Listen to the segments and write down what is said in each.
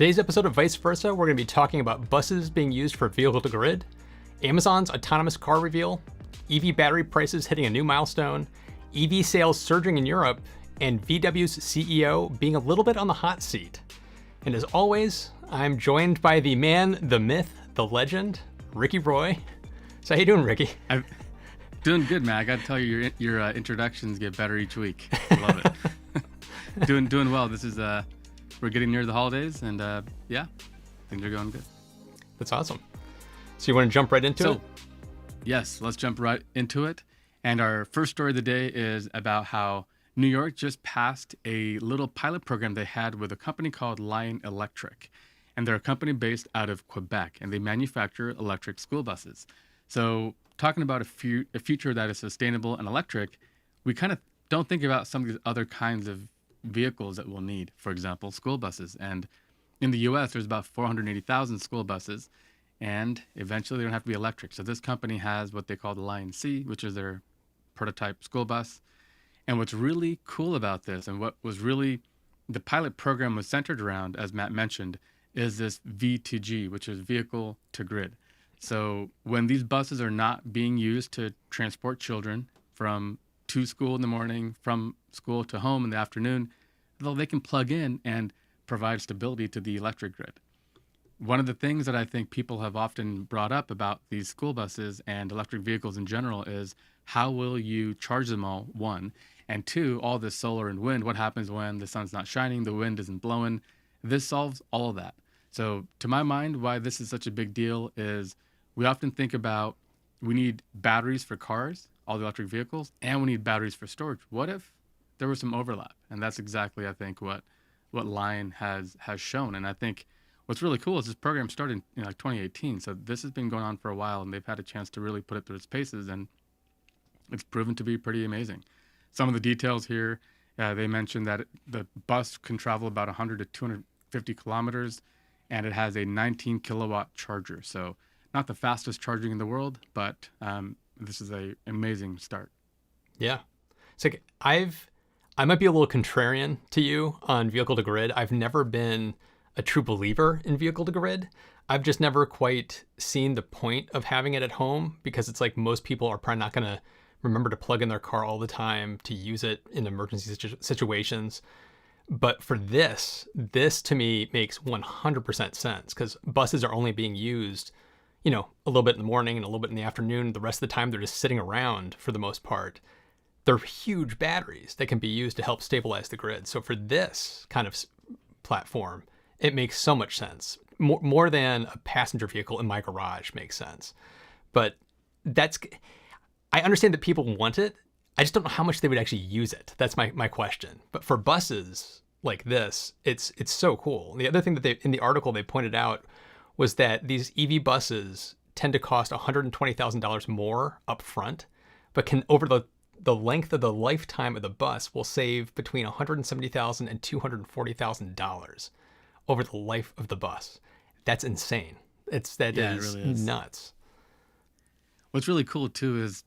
Today's episode of Vice Versa, we're going to be talking about buses being used for vehicle-to-grid, Amazon's autonomous car reveal, EV battery prices hitting a new milestone, EV sales surging in Europe, and VW's CEO being a little bit on the hot seat. And as always, I'm joined by the man, the myth, the legend, Ricky Roy. So how you doing, Ricky? I'm doing good, man. I got to tell you, your introductions get better each week. I love it. doing well. This is we're getting near the holidays, and yeah, things are going good. That's awesome. So you want to jump right into it? Yes, let's jump right into it. And our first story of the day is about how New York just passed a little pilot program they had with a company called Lion Electric. And they're a company based out of Quebec, and they manufacture electric school buses. So talking about a future that is sustainable and electric, we kind of don't think about some of these other kinds of vehicles that we'll need, for example, school buses. And in the US, there's about 480,000 school buses, and eventually they don't have to be electric. So this company has what they call the Lion C, which is their prototype school bus. And what's really cool about this, and what was really the pilot program was centered around, as Matt mentioned, is this V2G, which is vehicle to grid. So when these buses are not being used to transport children from to school in the morning, from school to home in the afternoon, though they can plug in and provide stability to the electric grid. One of the things that I think people have often brought up about these school buses and electric vehicles in general is how will you charge them all, one, and two, all this solar and wind, what happens when the sun's not shining, the wind isn't blowing? This solves all of that. So to my mind, why this is such a big deal is we often think about we need batteries for cars, all the electric vehicles, and we need batteries for storage. What if there was some overlap? And that's exactly, I think, what Lion has shown. And I think what's really cool is this program started in like 2018. So this has been going on for a while, and they've had a chance to really put it through its paces, and it's proven to be pretty amazing. Some of the details here, they mentioned that the bus can travel about 100 to 250 kilometers, and it has a 19 kilowatt charger. So not the fastest charging in the world, but this is an amazing start. Yeah. It's like I might be a little contrarian to you on vehicle to grid. I've never been a true believer in vehicle to grid. I've just never quite seen the point of having it at home, because it's like most people are probably not going to remember to plug in their car all the time to use it in emergency situations. But for this to me makes 100% sense, because buses are only being used, a little bit in the morning and a little bit in the afternoon. The rest of the time, they're just sitting around for the most part. They're huge batteries that can be used to help stabilize the grid. So for this kind of platform, it makes so much sense. More than a passenger vehicle in my garage makes sense. But I understand that people want it. I just don't know how much they would actually use it. That's my question. But for buses like this, it's so cool. And the other thing that in the article they pointed out was that these EV buses tend to cost $120,000 more up front, but can, over the length of the lifetime of the bus, will save between $170,000 and $240,000 over the life of the bus. That's insane. It really is nuts. What's really cool too is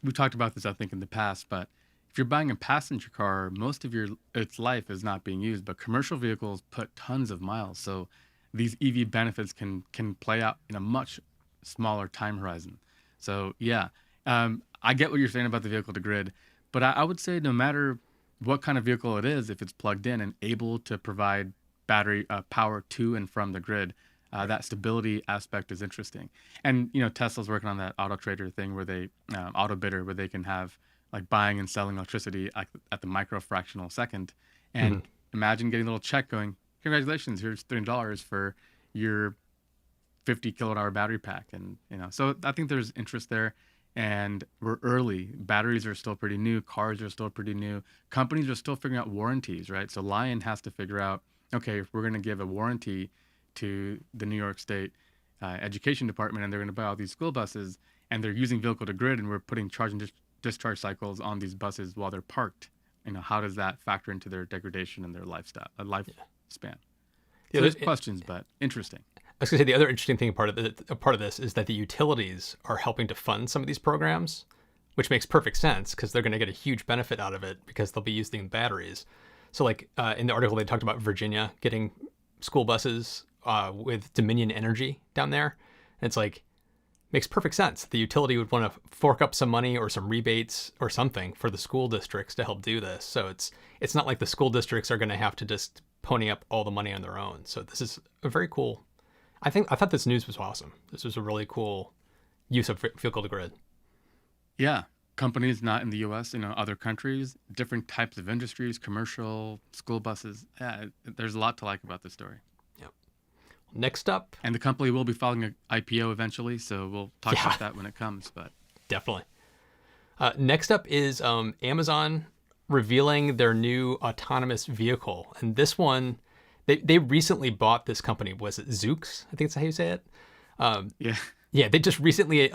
we talked about this, I think, in the past, but if you're buying a passenger car, most of its life is not being used, but commercial vehicles put tons of miles. So these EV benefits can play out in a much smaller time horizon. So yeah, I get what you're saying about the vehicle to grid, but I would say no matter what kind of vehicle it is, if it's plugged in and able to provide battery power to and from the grid, that stability aspect is interesting. And Tesla's working on that auto trader thing where they auto bidder, where they can have like buying and selling electricity at the microfractional second. And imagine getting a little check going, congratulations, here's $3 for your 50 kilowatt hour battery pack. And so I think there's interest there, and we're early. Batteries are still pretty new, cars are still pretty new, companies are still figuring out warranties, right? So Lion has to figure out, okay, if we're going to give a warranty to the New York State Education Department, and they're going to buy all these school buses, and they're using vehicle to grid, and we're putting charge and discharge cycles on these buses while they're parked, how does that factor into their degradation and their lifespan? So there's questions, but interesting. I was going to say the other interesting thing part of this is that the utilities are helping to fund some of these programs, which makes perfect sense because they're going to get a huge benefit out of it because they'll be using batteries. So like in the article, they talked about Virginia getting school buses with Dominion Energy down there. And it's like, makes perfect sense. The utility would want to fork up some money or some rebates or something for the school districts to help do this. So it's not like the school districts are going to have to just pony up all the money on their own. So this is a very cool. I thought this news was awesome. This was a really cool use of vehicle to grid. Yeah. Companies not in the U.S., other countries, different types of industries, commercial, school buses. Yeah, there's a lot to like about this story. Yep. Next up. And the company will be filing an IPO eventually, so we'll talk about that when it comes. But definitely. Next up is Amazon revealing their new autonomous vehicle. And this one, they recently bought this company. Was it Zoox? I think that's how you say it. Yeah. Yeah, they just recently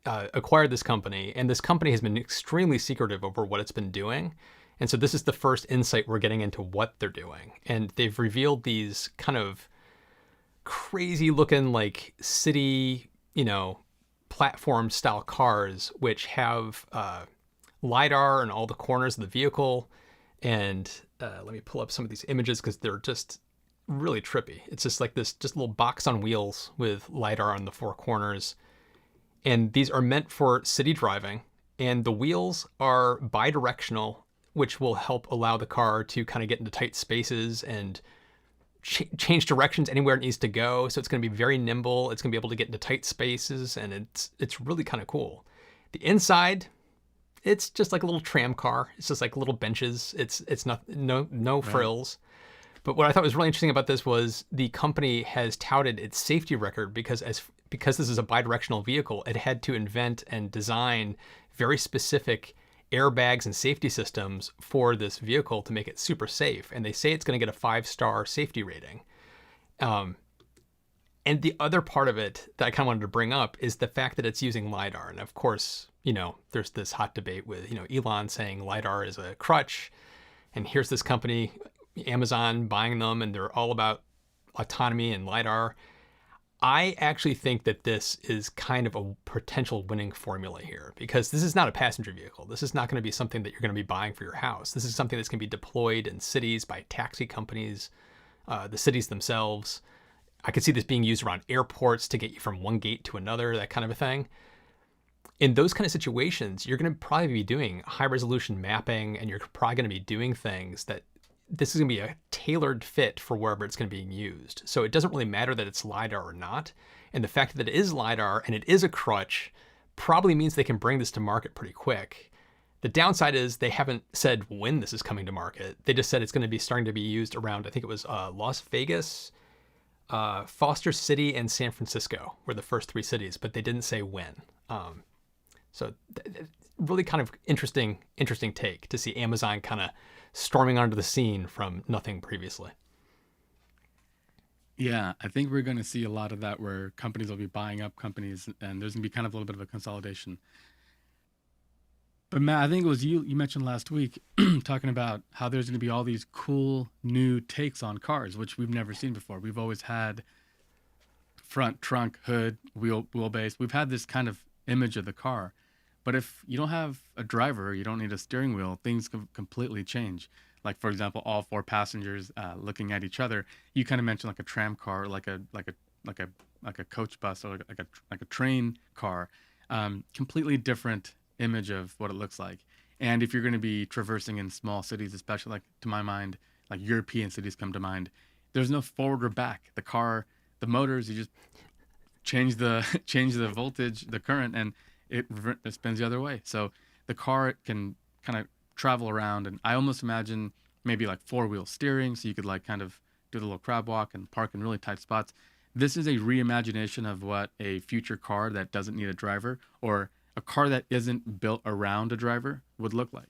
acquired this company, and this company has been extremely secretive over what it's been doing. And so this is the first insight we're getting into what they're doing. And they've revealed these kind of crazy looking like city, platform style cars, which have LiDAR in all the corners of the vehicle. And let me pull up some of these images because they're just really trippy. It's just like this just little box on wheels with LiDAR on the four corners. And these are meant for city driving. And the wheels are bi-directional, which will help allow the car to kind of get into tight spaces and change directions anywhere it needs to go. So it's going to be very nimble. It's going to be able to get into tight spaces, and it's really kind of cool. The inside, it's just like a little tram car. It's just like little benches. It's not no frills. But what I thought was really interesting about this was the company has touted its safety record because this is a bidirectional vehicle, it had to invent and design very specific airbags and safety systems for this vehicle to make it super safe. And they say it's going to get a 5-star safety rating. And the other part of it that I kind of wanted to bring up is the fact that it's using LiDAR. And of course, there's this hot debate with, Elon saying LiDAR is a crutch. And here's this company, Amazon, buying them, and they're all about autonomy and LiDAR. I actually think that this is kind of a potential winning formula here, because this is not a passenger vehicle. This is not going to be something that you're going to be buying for your house. This is something that's going to be deployed in cities by taxi companies, the cities themselves. I could see this being used around airports to get you from one gate to another, that kind of a thing. In those kind of situations, you're going to probably be doing high resolution mapping, and you're probably going to be doing things that this is going to be a tailored fit for wherever it's going to be used. So it doesn't really matter that it's LiDAR or not. And the fact that it is LiDAR and it is a crutch probably means they can bring this to market pretty quick. The downside is they haven't said when this is coming to market. They just said it's going to be starting to be used around, I think it was Las Vegas, Foster City, and San Francisco were the first 3 cities, but they didn't say when. So really kind of interesting take to see Amazon kind of storming onto the scene from nothing previously. Yeah, I think we're going to see a lot of that where companies will be buying up companies, and there's going to be kind of a little bit of a consolidation. But Matt, I think it was you mentioned last week talking about how there's going to be all these cool new takes on cars, which we've never seen before. We've always had front, trunk, hood, wheelbase. We've had this kind of image of the car. But if you don't have a driver, you don't need a steering wheel, things can completely change. Like, for example, all 4 passengers looking at each other. You kind of mentioned like a tram car, like a coach bus, or like a train car. Completely different image of what it looks like. And if you're going to be traversing in small cities, especially like, to my mind, like European cities come to mind, there's no forward or back. The car, the motors, you just change the voltage, the current, and it spins the other way. So the car can kind of travel around, and I almost imagine maybe like 4-wheel steering, so you could like kind of do the little crab walk and park in really tight spots. This is a reimagination of what a future car that doesn't need a driver, or a car that isn't built around a driver, would look like.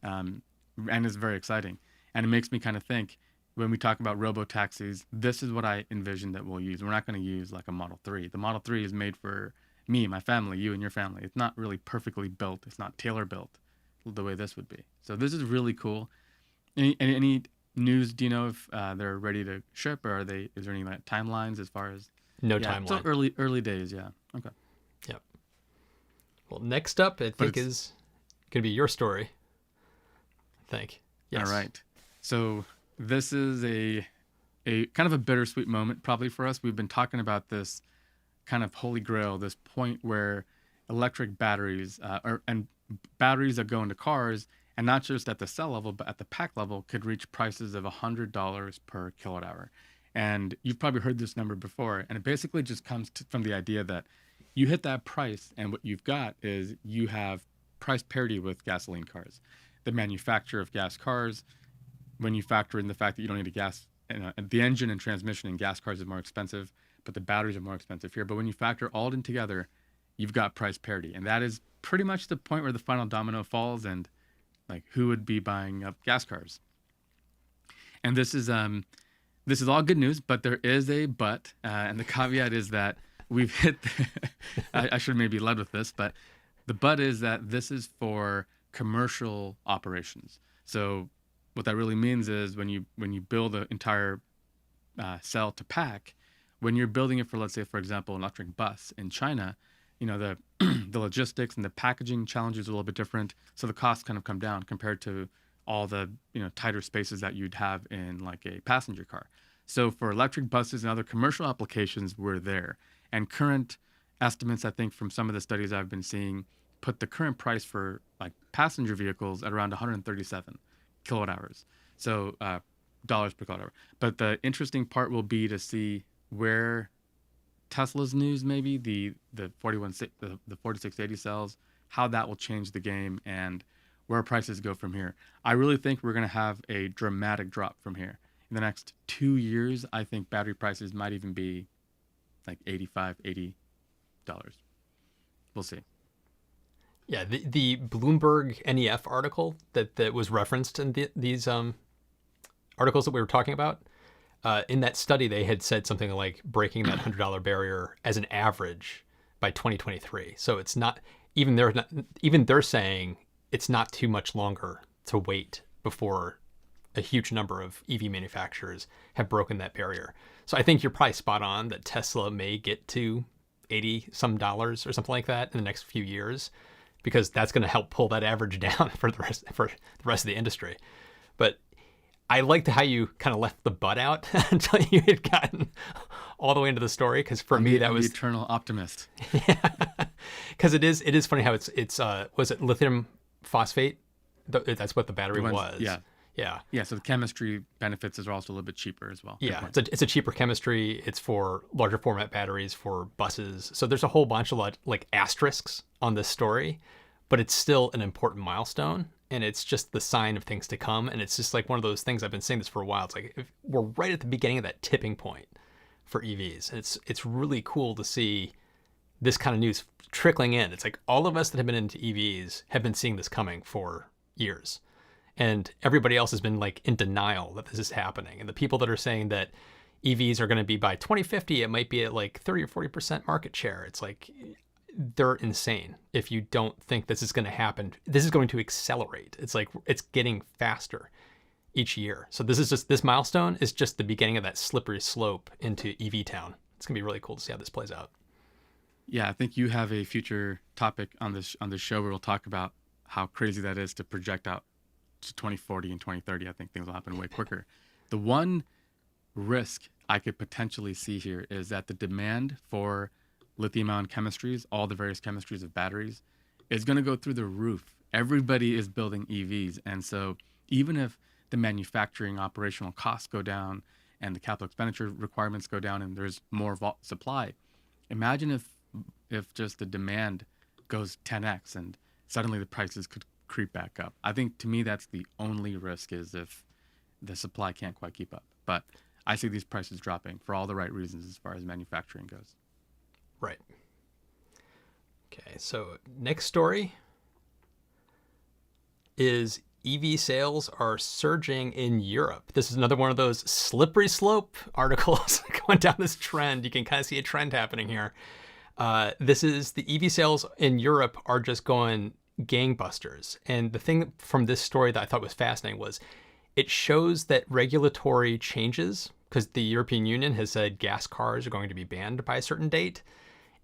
And it's very exciting. And it makes me kind of think, when we talk about robo-taxis, this is what I envision that we'll use. We're not going to use like a Model 3. The Model 3 is made for me, my family, you and your family. It's not really perfectly built. It's not tailor-built the way this would be. So this is really cool. Any news? Do you know if they're ready to ship, or is there any like timelines as far as? No timeline. So early days. Yeah. Okay. Yep. Well, next up, I think is going to be your story. I think. Yes. All right. So this is a kind of a bittersweet moment probably for us. We've been talking about this kind of holy grail, this point where electric batteries and batteries that go into cars, and not just at the cell level, but at the pack level, could reach prices of $100 per kilowatt hour. And you've probably heard this number before, and it basically just comes from the idea that you hit that price, and what you've got is you have price parity with gasoline cars. The manufacturer of gas cars, when you factor in the fact that you don't need a gas, the engine and transmission in gas cars is more expensive, but the batteries are more expensive here. But when you factor all in together, you've got price parity. And that is pretty much the point where the final domino falls, and like who would be buying up gas cars. And this is all good news, but there is a but, and the caveat is that we've hit I should maybe led with this, but the but is that this is for commercial operations. So what that really means is when you build an entire cell to pack, when you're building it for, let's say, for example, an electric bus in China, the the logistics and the packaging challenges are a little bit different. So the costs kind of come down compared to all the tighter spaces that you'd have in like a passenger car. So for electric buses and other commercial applications, we're there. And current estimates, I think, from some of the studies I've been seeing, put the current price for like passenger vehicles at around 137 kilowatt hours. So dollars per kilowatt hour. But the interesting part will be to see where Tesla's news, maybe the 4680 cells, how that will change the game and where prices go from here. I really think we're going to have a dramatic drop from here. In the next 2 years, I think battery prices might even be like $80. We'll see. Yeah, the Bloomberg NEF article that was referenced in these articles that we were talking about, in that study, they had said something like breaking that $100 barrier as an average by 2023. So it's not even they're saying it's not too much longer to wait before a huge number of EV manufacturers have broken that barrier. So I think you're probably spot on that Tesla may get to $80 some or something like that in the next few years, because that's going to help pull that average down for the rest of the industry. But I liked how you kind of left the but out until you had gotten all the way into the story, because for me that was the eternal optimist. Yeah, because it is funny how it's was it lithium phosphate? That's what the battery was. Yeah. So the chemistry benefits are also a little bit cheaper as well. Yeah, it's a cheaper chemistry. It's for larger format batteries for buses. So there's a whole bunch of like asterisks on this story, but it's still an important milestone. And it's just the sign of things to come. And it's just like one of those things, I've been saying this for a while. It's like we're right at the beginning of that tipping point for EVs. And it's really cool to see this kind of news trickling in. It's like all of us that have been into EVs have been seeing this coming for years. And everybody else has been like in denial that this is happening. And the people that are saying that EVs are going to be by 2050, it might be at like 30 or 40% market share. It's like, they're insane if you don't think this is going to happen. This is going to accelerate. It's like it's getting faster each year. So this milestone is just the beginning of that slippery slope into EV town. It's going to be really cool to see how this plays out. Yeah, I think you have a future topic on this show where we'll talk about how crazy that is to project out to 2040 and 2030. I think things will happen way quicker. The one risk I could potentially see here is that the demand for lithium-ion chemistries, all the various chemistries of batteries, is going to go through the roof. Everybody is building EVs. And so even if the manufacturing operational costs go down and the capital expenditure requirements go down and there's more supply, imagine if just the demand goes 10x and suddenly the prices could creep back up. I think to me that's the only risk, is if the supply can't quite keep up. But I see these prices dropping for all the right reasons as far as manufacturing goes. Right. Okay, so next story is EV sales are surging in Europe. This is another one of those slippery slope articles going down this trend. You can kind of see a trend happening here. This is the EV sales in Europe are just going gangbusters. And the thing from this story that I thought was fascinating was it shows that regulatory changes, because the European Union has said gas cars are going to be banned by a certain date.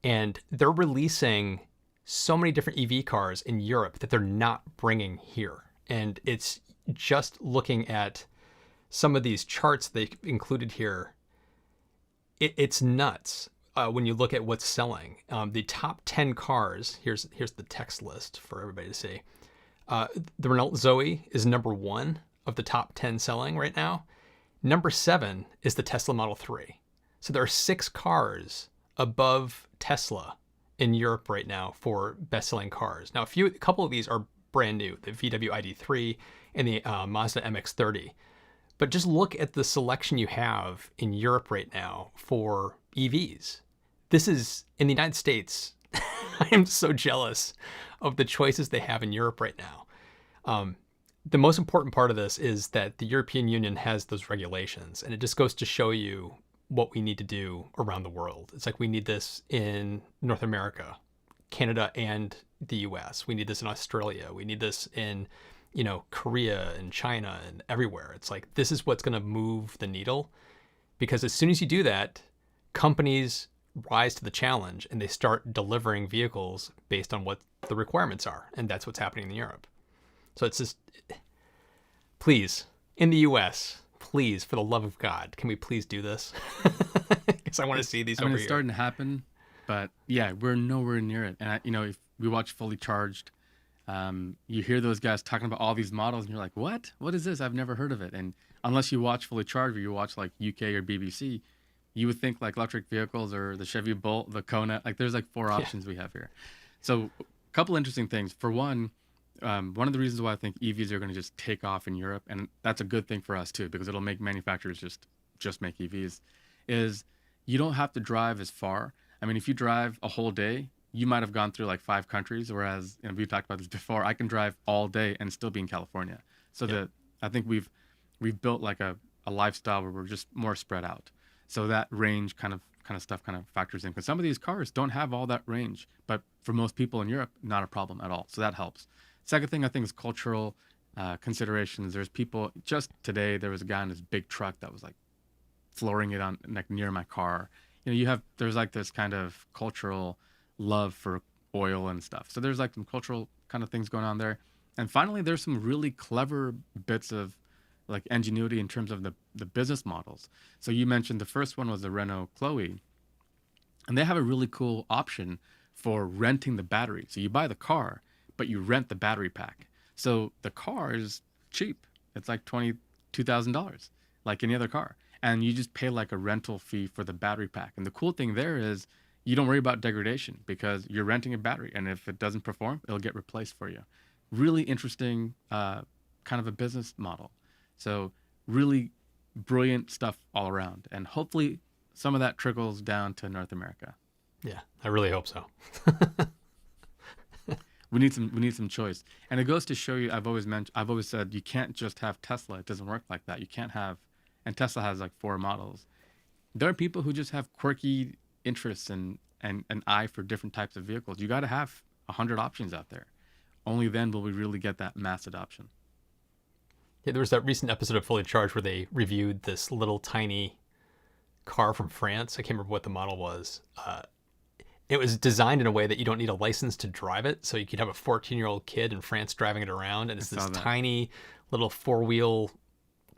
And they're releasing so many different EV cars in Europe that they're not bringing here. And it's just looking at some of these charts they included here, it's nuts when you look at what's selling. The top 10 cars, here's the text list for everybody to see. The Renault Zoe is number 1 of the top 10 selling right now. Number 7 is the Tesla Model 3. So there are 6 cars above Tesla in Europe right now for best-selling cars. Now, a couple of these are brand new, the VW ID3 and the Mazda MX-30. But just look at the selection you have in Europe right now for EVs. This is, in the United States, I am so jealous of the choices they have in Europe right now. The most important part of this is that the European Union has those regulations, and it just goes to show you what we need to do around the world. It's like we need this in North America, Canada, and the US. We need this in Australia. We need this in, Korea and China and everywhere. It's like, this is what's going to move the needle, because as soon as you do that, companies rise to the challenge and they start delivering vehicles based on what the requirements are. And that's what's happening in Europe. So it's just, please, in the US, please, for the love of God, can we please do this? Because I want to see these over here. It's starting to happen, but yeah, we're nowhere near it. And if we watch Fully Charged, you hear those guys talking about all these models, and you're like, "What? What is this? I've never heard of it." And unless you watch Fully Charged, or you watch like UK or BBC, you would think like electric vehicles or the Chevy Bolt, the Kona. Like there's like 4 options we have here. So a couple interesting things. For one of the reasons why I think EVs are going to just take off in Europe, and that's a good thing for us too, because it'll make manufacturers just make EVs, is you don't have to drive as far. I mean, if you drive a whole day, you might have gone through like 5 countries, whereas we've talked about this before. I can drive all day and still be in California. So I think we've built like a lifestyle where we're just more spread out. So that range kind of stuff kind of factors in, because some of these cars don't have all that range, but for most people in Europe, not a problem at all. So that helps. Second thing I think is cultural considerations. There's people, just today there was a guy in this big truck that was like flooring it on like near my car. There's like this kind of cultural love for oil and stuff. So there's like some cultural kind of things going on there. And finally, there's some really clever bits of like ingenuity in terms of the business models. So you mentioned the first one was the Renault Chloe, and they have a really cool option for renting the battery. So you buy the car, but you rent the battery pack. So the car is cheap. It's like $22,000, like any other car. And you just pay like a rental fee for the battery pack. And the cool thing there is you don't worry about degradation, because you're renting a battery, and if it doesn't perform, it'll get replaced for you. Really interesting kind of a business model. So really brilliant stuff all around. And hopefully some of that trickles down to North America. Yeah, I really hope so. We need some choice. And it goes to show you, I've always said you can't just have Tesla. It doesn't work like that. You can't have, and Tesla has like 4 models. There are people who just have quirky interests and an eye for different types of vehicles. You got to have 100 options out there. Only then will we really get that mass adoption. Yeah, there was that recent episode of Fully Charged where they reviewed this little tiny car from France. I can't remember what the model was. It was designed in a way that you don't need a license to drive it. So you could have a 14-year-old kid in France driving it around, and it's this tiny little 4-wheel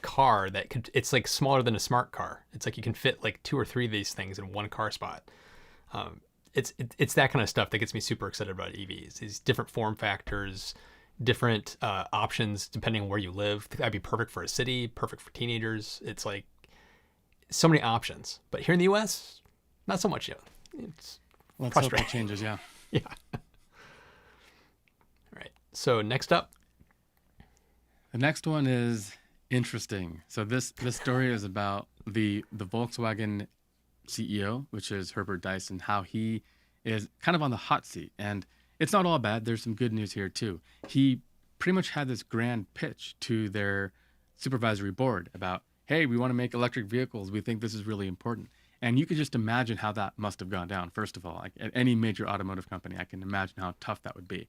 car it's like smaller than a smart car. It's like you can fit like 2 or 3 of these things in one car spot. It's that kind of stuff that gets me super excited about EVs. These different form factors, different options depending on where you live. That'd be perfect for a city, perfect for teenagers. It's like so many options. But here in the US, not so much yet. It's Let's hope it changes, yeah. Yeah. All right. So next up. The next one is interesting. So this story is about the Volkswagen CEO, which is Herbert Diess, how he is kind of on the hot seat. And it's not all bad. There's some good news here too. He pretty much had this grand pitch to their supervisory board about, hey, we want to make electric vehicles. We think this is really important. And you could just imagine how that must have gone down. First of all, like at any major automotive company, I can imagine how tough that would be.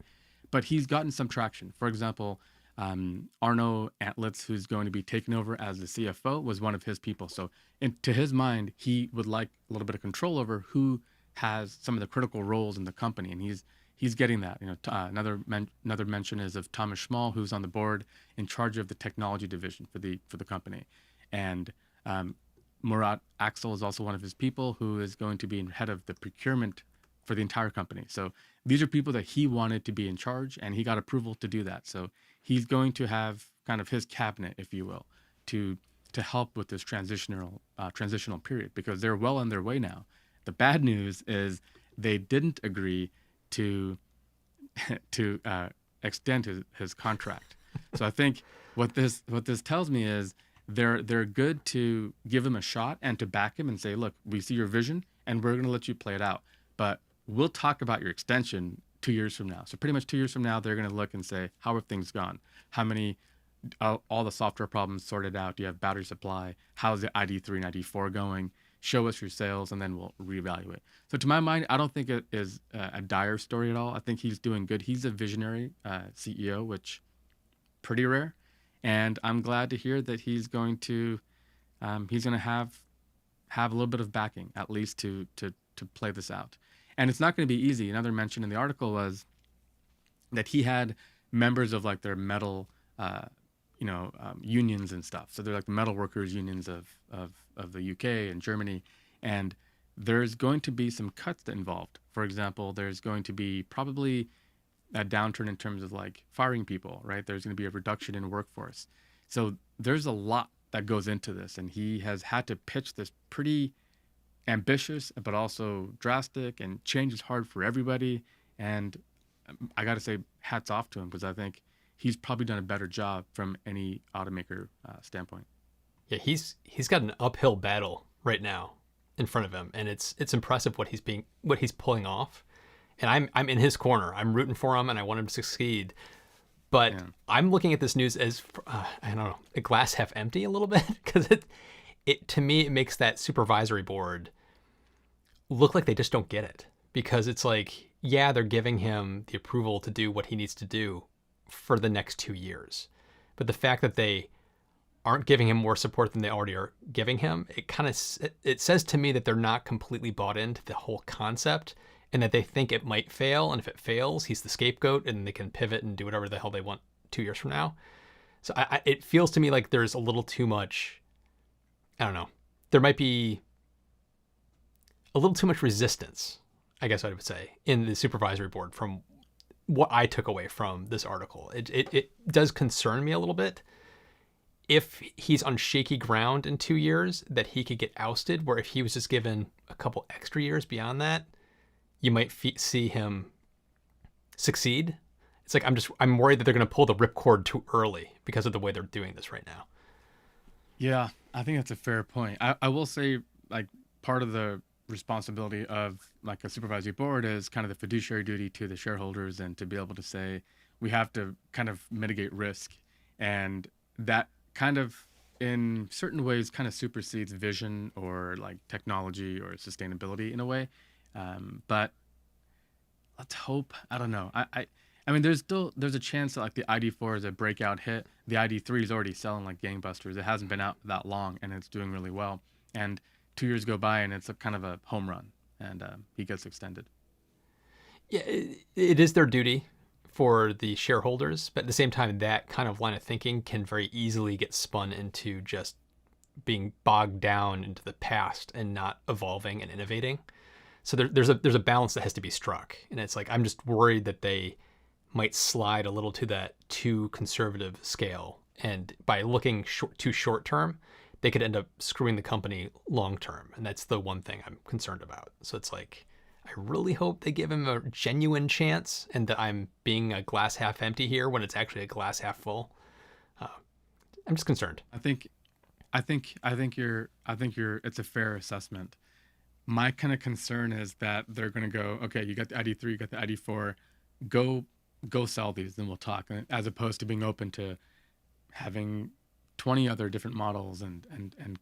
But he's gotten some traction. For example, Arno Antlitz, who's going to be taking over as the CFO, was one of his people. So to his mind, he would like a little bit of control over who has some of the critical roles in the company. And he's getting that. Another mention is of Thomas Schmall, who's on the board in charge of the technology division for the company. And Murat Axel is also one of his people who is going to be head of the procurement for the entire company. So these are people that he wanted to be in charge, and he got approval to do that. So he's going to have kind of his cabinet, if you will, to help with this transitional period, because they're well on their way now. The bad news is they didn't agree to to extend his contract. So I think what this tells me is they're good to give him a shot and to back him and say, look, we see your vision and we're going to let you play it out, but we'll talk about your extension 2 years from now. So pretty much 2 years from now, they're going to look and say, how have things gone? How many all the software problems sorted out? Do you have battery supply? How's the ID3 and ID4 going? Show us your sales, and then we'll reevaluate. So to my mind, I don't think it is a dire story at all. I think he's doing good. He's a visionary CEO, which pretty rare. And I'm glad to hear that he's going to have a little bit of backing, at least to play this out. And it's not going to be easy. Another mention in the article was that he had members of like their metal unions and stuff. So they're like the metal workers unions of the UK and Germany. And there's going to be some cuts involved. For example, there's going to be probably a downturn in terms of like firing people, right? There's going to be a reduction in workforce. So there's a lot that goes into this. And he has had to pitch this pretty ambitious, but also drastic, and change is hard for everybody. And I got to say hats off to him, because I think he's probably done a better job from any automaker standpoint. Yeah, he's got an uphill battle right now in front of him, and it's impressive what he's pulling off. And I'm in his corner. I'm rooting for him, and I want him to succeed. But yeah. I'm looking at this news as I don't know, a glass half empty a little bit, because it to me it makes that supervisory board look like they just don't get it, because it's like, yeah, they're giving him the approval to do what he needs to do for the next 2 years. But the fact that they aren't giving him more support than they already are giving him, it says to me that they're not completely bought into the whole concept, and that they think it might fail. And if it fails, he's the scapegoat and they can pivot and do whatever the hell they want 2 years from now. So it feels to me like there's a little too much, I don't know, there might be a little too much resistance, I guess I would say, in the supervisory board from what I took away from this article. It does concern me a little bit if he's on shaky ground in 2 years, that he could get ousted, where if he was just given a couple extra years beyond that, you might see him succeed. It's like I'm worried that they're going to pull the ripcord too early because of the way they're doing this right now. Yeah, I think that's a fair point. I will say, like, part of the responsibility of like a supervisory board is kind of the fiduciary duty to the shareholders, and to be able to say we have to kind of mitigate risk, and that kind of in certain ways kind of supersedes vision or like technology or sustainability in a way. But let's hope. I don't know. I mean, there's a chance that like the ID4 is a breakout hit. The ID3 is already selling like gangbusters. It hasn't been out that long, and it's doing really well. And 2 years go by, and it's a kind of a home run, and he gets extended. Yeah, it is their duty for the shareholders, but at the same time, that kind of line of thinking can very easily get spun into just being bogged down into the past and not evolving and innovating. So there's a balance that has to be struck, and it's like I'm just worried that they might slide a little to that too conservative scale, and by looking too short term, they could end up screwing the company long term, and that's the one thing I'm concerned about. So it's like, I really hope they give him a genuine chance, and that I'm being a glass half empty here when it's actually a glass half full. I'm just concerned. I think you're. It's a fair assessment. My kind of concern is that they're going to go, okay, you got the ID3, you got the ID4, go sell these, then we'll talk. As opposed to being open to having 20 other different models and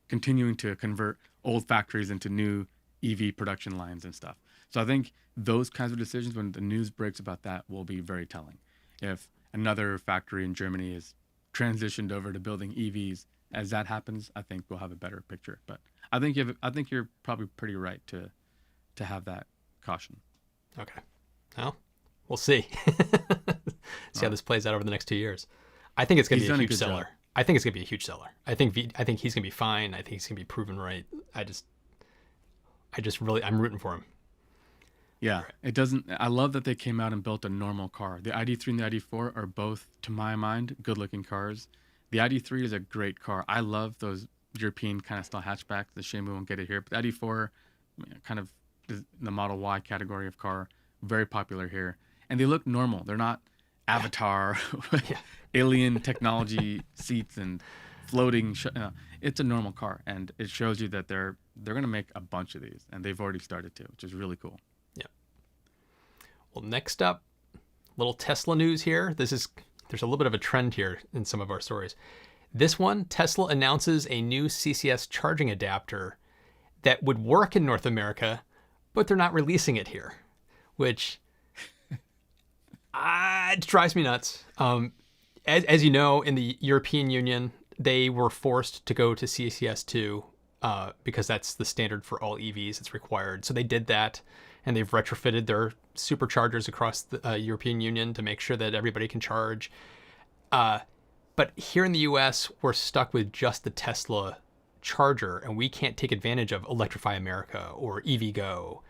continuing to convert old factories into new EV production lines and stuff. So I think those kinds of decisions, when the news breaks about that, will be very telling. If another factory in Germany is transitioned over to building EVs, as that happens, I think we'll have a better picture. But I think you're probably pretty right to have that caution. Okay. Well, we'll see. See how this plays out over the next 2 years. I think it's going to be a huge seller. I think it's gonna be a huge seller. I think he's gonna be fine. I think he's gonna be proven right. I just really I'm rooting for him. Yeah, it doesn't. I love that they came out and built a normal car. The ID3 and the ID4 are both, to my mind, good-looking cars. The ID3 is a great car. I love those European kind of style hatchbacks. It's a shame we won't get it here. But the ID4, kind of the Model Y category of car, very popular here, and they look normal. They're not Avatar with Yeah. alien technology seats and floating. It's a normal car, and it shows you that they're going to make a bunch of these, and they've already started to, which is really cool. Yeah. Well, next up, little Tesla news here. There's a little bit of a trend here in some of our stories. This one, Tesla announces a new CCS charging adapter that would work in North America, but they're not releasing it here, which it drives me nuts. As you know, in the European Union, they were forced to go to CCS2 because that's the standard for all EVs. It's required. So they did that, and they've retrofitted their superchargers across the European Union to make sure that everybody can charge. But here in the US, we're stuck with just the Tesla charger, and we can't take advantage of Electrify America or EVgo,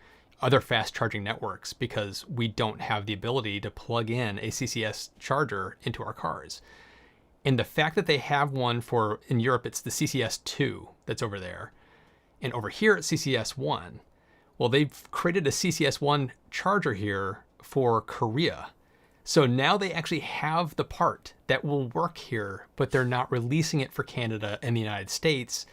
other fast charging networks, because we don't have the ability to plug in a CCS charger into our cars. And the fact that they have one in Europe, it's the CCS2 that's over there. And over here at CCS1, well, they've created a CCS1 charger here for Korea. So now they actually have the part that will work here, but they're not releasing it for Canada and the United States.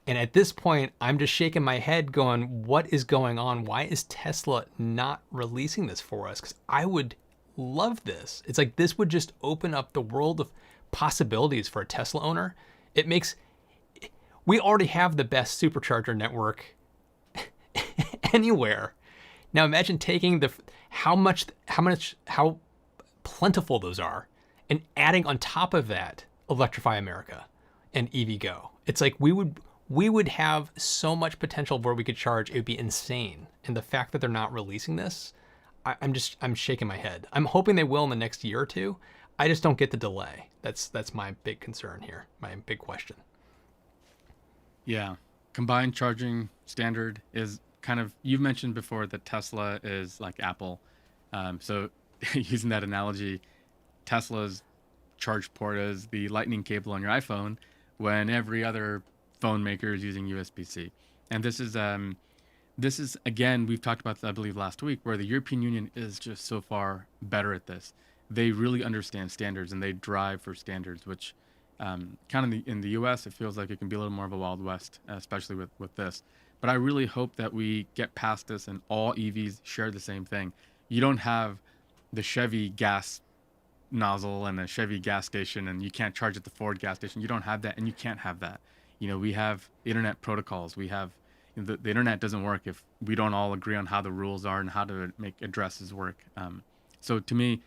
And at this point, I'm just shaking my head going, what is going on? Why is Tesla not releasing this for us? Because I would love this. It's like this would just open up the world of possibilities for a Tesla owner. We already have the best supercharger network anywhere. Now imagine taking how plentiful those are and adding on top of that Electrify America and EVgo. It's like we would have so much potential where we could charge. It would be insane. And the fact that they're not releasing this, I'm shaking my head. I'm hoping they will in the next year or two. I just don't get the delay. That's my big concern here, my big question. Yeah, combined charging standard is kind of, you've mentioned before that Tesla is like Apple. So using that analogy, Tesla's charge port is the lightning cable on your iPhone when every other phone maker is using USB-C. And this is again, we've talked about this, I believe, last week, where the European Union is just so far better at this. They really understand standards and they drive for standards, which kind of in the US, it feels like it can be a little more of a Wild West, especially with this. But I really hope that we get past this and all EVs share the same thing. You don't have the Chevy gas nozzle and a Chevy gas station and you can't charge at the Ford gas station. You don't have that, and you can't have that. We have internet protocols. We have the internet doesn't work if we don't all agree on how the rules are and how to make addresses work. So to me,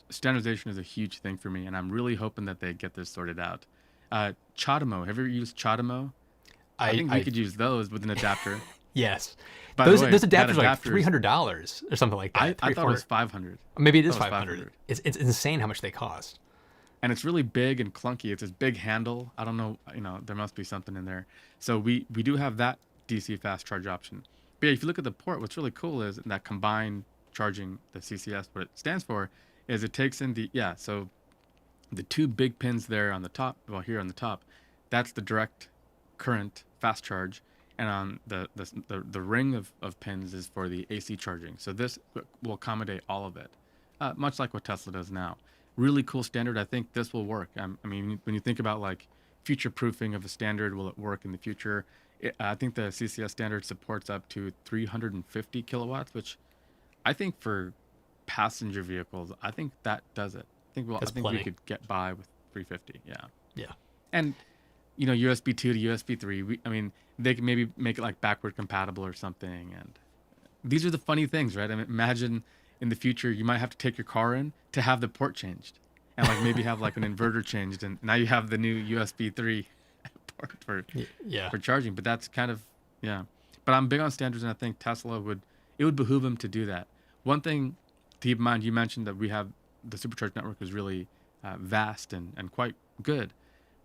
standardization is a huge thing for me, and I'm really hoping that they get this sorted out. Chatamo, have you ever used Chatamo? I think we could use those with an adapter. Yes. By those the way, those that adapters are like adapter is- $300 or something like that. I thought it was 500. Maybe it is thought it was 500. It's insane how much they cost. And it's really big and clunky. It's this big handle. I don't know, there must be something in there. So we do have that DC fast charge option. But yeah, if you look at the port, what's really cool is that combined charging, the CCS, what it stands for is it takes in so the two big pins there on the top, here on the top, that's the direct current fast charge. And on the ring of pins is for the AC charging. So this will accommodate all of it, much like what Tesla does now. Really cool standard. I think this will work. I mean, when you think about like future proofing of a standard, will it work in the future? I think the CCS standard supports up to 350 kilowatts, which I think for passenger vehicles, I think that does it. I think plenty. we could get by with 350. Yeah. Yeah. And USB 2 to USB 3. They can maybe make it like backward compatible or something. And these are the funny things, right? I mean, imagine in the future you might have to take your car in to have the port changed, and like maybe have like an inverter changed, and now you have the new USB 3 port for charging. But that's kind of But I'm big on standards, and I think Tesla would behoove them to do that. One thing to keep in mind, you mentioned that we have the supercharge network is really vast and quite good.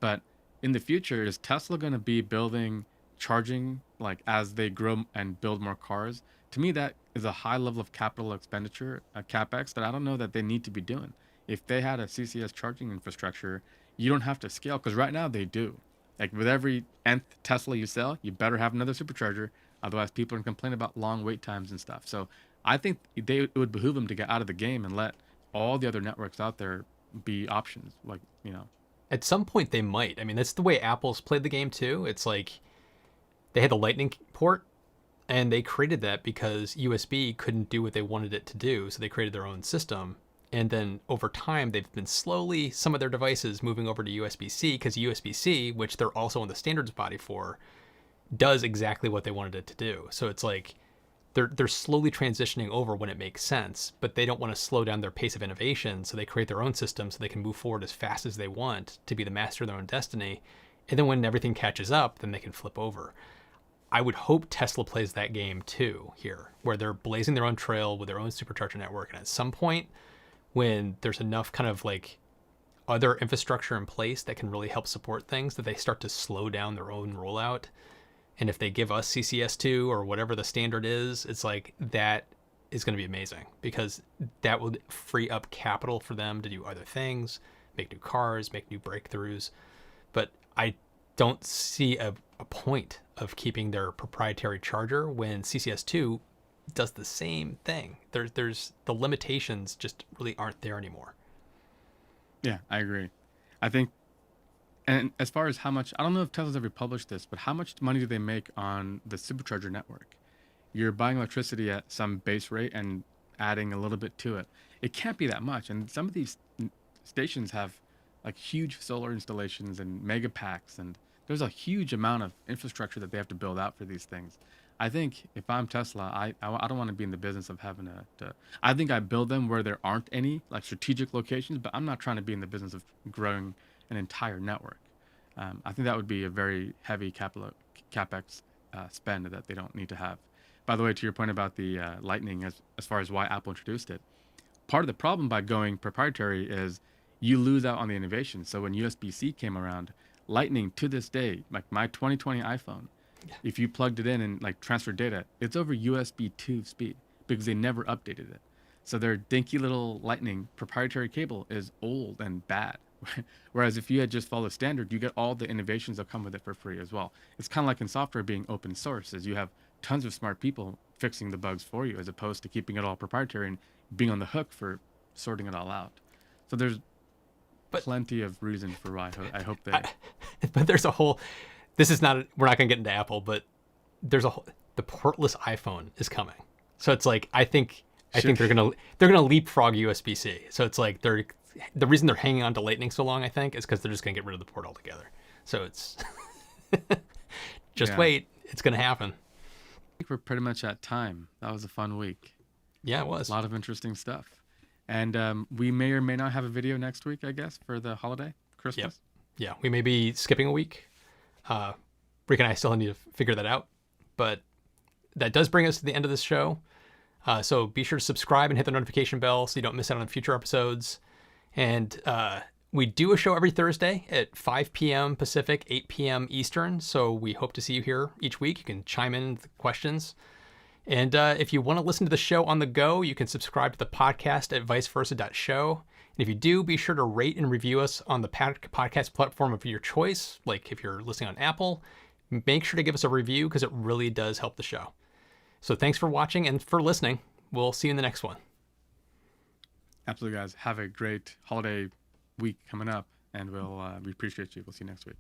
But in the future, is Tesla going to be building charging like as they grow and build more cars? To me, that is a high level of capital expenditure, capex, that I don't know that they need to be doing. If they had a CCS charging infrastructure, you don't have to scale because right now they do. Like with every nth Tesla you sell, you better have another supercharger. Otherwise, people are going to complain about long wait times and stuff. So I think it would behoove them to get out of the game and let all the other networks out there be options. Like, you know, At some point, they might. I mean, that's the way Apple's played the game too. It's like they had the Lightning port, and they created that because USB couldn't do what they wanted it to do, so they created their own system. And then over time, they've been slowly, some of their devices moving over to USB-C, because USB-C, which they're also in the standards body for, does exactly what they wanted it to do. So it's like they're slowly transitioning over when it makes sense, but they don't want to slow down their pace of innovation, so they create their own system so they can move forward as fast as they want to be the master of their own destiny. And then when everything catches up, then they can flip over. I would hope Tesla plays that game too here, where they're blazing their own trail with their own supercharger network. And at some point, when there's enough kind of like other infrastructure in place that can really help support things, that they start to slow down their own rollout. And if they give us CCS2 or whatever the standard is, it's like that is going to be amazing, because that would free up capital for them to do other things, make new cars, make new breakthroughs. But I don't see a point of keeping their proprietary charger when CCS2 does the same thing. There's the limitations just really aren't there anymore. yeah, I agree. I think, and as far as how much, I don't know if Tesla's ever published this, but how much money do they make on the supercharger network? You're buying electricity at some base rate and adding a little bit to it. It can't be that much. And some of these stations have like huge solar installations and mega packs, and there's a huge amount of infrastructure that they have to build out for these things. I think if I'm Tesla, I don't want to be in the business of having I think I build them where there aren't any like strategic locations, but I'm not trying to be in the business of growing an entire network. I think that would be a very heavy capex spend that they don't need to have. By the way, to your point about the Lightning, as far as why Apple introduced it, part of the problem by going proprietary is you lose out on the innovation. So when USB-C came around, Lightning to this day, like my 2020 iPhone, if you plugged it in and like transferred data, it's over USB 2 speed because they never updated it. So their dinky little Lightning proprietary cable is old and bad. Whereas if you had just followed standard, you get all the innovations that come with it for free as well. It's kind of like in software being open source, as you have tons of smart people fixing the bugs for you, as opposed to keeping it all proprietary and being on the hook for sorting it all out. So there's plenty of reason for why I hope they. But there's a whole. This is not. We're not going to get into Apple, but there's a whole. The portless iPhone is coming. So it's like I think they're gonna leapfrog USB-C. So it's like the reason they're hanging on to Lightning so long, I think, is because they're just gonna get rid of the port altogether. So it's just wait. It's gonna happen. I think we're pretty much at time. That was a fun week. Yeah, it was. A lot of interesting stuff. And we may or may not have a video next week, I guess, for the holiday, Christmas. Yep. Yeah, we may be skipping a week. Rick and I still need to figure that out. But that does bring us to the end of this show. So be sure to subscribe and hit the notification bell so you don't miss out on future episodes. And we do a show every Thursday at 5 p.m. Pacific, 8 p.m. Eastern. So we hope to see you here each week. You can chime in with questions. And if you want to listen to the show on the go, you can subscribe to the podcast at viceversa.show. And if you do, be sure to rate and review us on the podcast platform of your choice. Like if you're listening on Apple, make sure to give us a review because it really does help the show. So thanks for watching and for listening. We'll see you in the next one. Absolutely, guys. Have a great holiday week coming up, and we appreciate you. We'll see you next week.